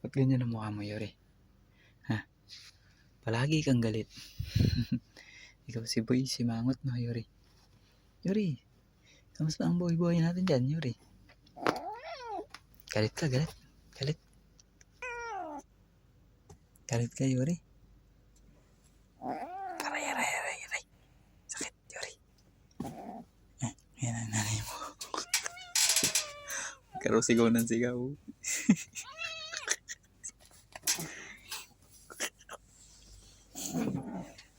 Ba't ganyan ang mukha mo, Yuri? Ha? Palagi kang galit. Ikaw si Boy, si Mangot, no, Yuri? Yuri, kamusta ang buhay-buhay natin dyan, Yuri? Galit ka, galit? Galit? Galit ka, Yuri? Aray, aray, aray, aray. Sakit, Yuri. Yan ang nanay mo. Karo sigaw ng sigaw.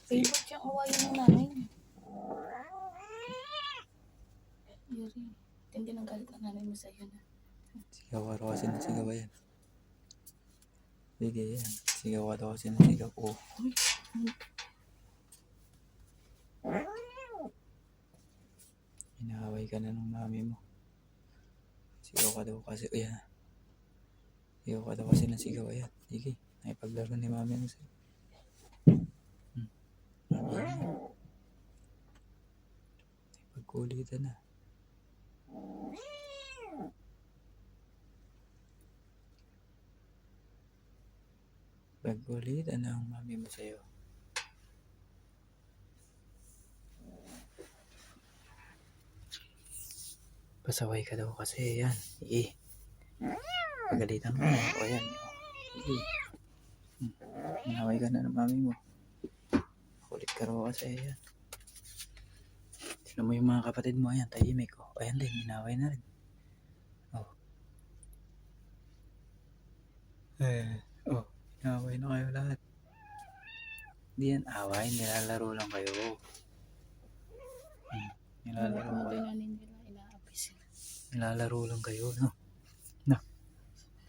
Favorite yung awayin ng nanay. Yuri, hindi nang galit ang nanay mo sa'yo na. Sigaw ka daw kasi ng sigaw yan. Sige yan. Sigaw ka daw kasi ng sigaw. Oh. Inaaway ka na ng mami mo. Sigaw ka daw kasi. Ayan. Sigaw ka daw kasi ng sigaw. Ayan. Sige. Nakipaglaro ni mami mo sa'yo. Pagkulitan na. Pagkulitan na ang mami mo sa'yo. Pasaway ka daw kasi. Yan. Sige. Pagalitan mo na. O yan. Sige. Inaway ka na ng mami mo. Kulit ka raw kasi. Yan. Tignan mo yung mga kapatid mo. Ayan. Tahimik. O. Ayan din. Inaway na rin. O. O. Inaway na kayo lahat. Hindi yan away. Nilalaro lang kayo. Nilalaro Mga kayo. nanay nila, inaapay sila. Nilalaro lang kayo. No?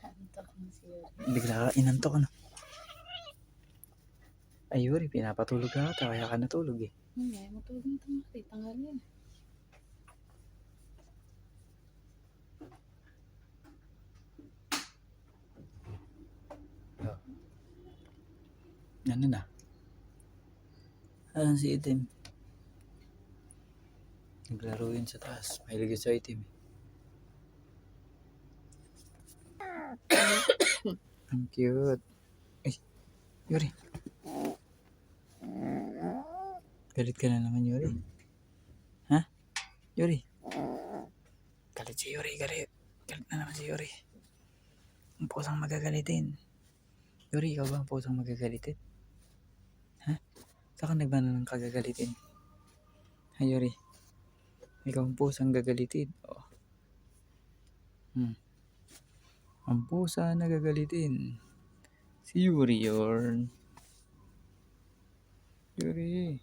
Antok mo si Yuri. Bigla ka inantok ano. Ay Yuri, pinapatulog ka ata. Kaya ka natulog eh. Ay, matulog ng tanghali. Tanghali yan. Ano na? Ayan si itim. Naglaro yun sa taas. Mahilig sa itim eh. Ang cute. Ay, Yuri. Galit ka na naman, Yuri. Ha? Yuri. Galit si Yuri, galit. Galit na naman si Yuri. Ang pusang magagalitin. Yuri, ikaw ba ang pusang magagalitin? Ha? Saan ka nagbana ng kagagalitin? Ha, Yuri? Ikaw ang pusang gagalitin. Oh. Ang pusa na gagalitin. Si Yuri yun. Yuri.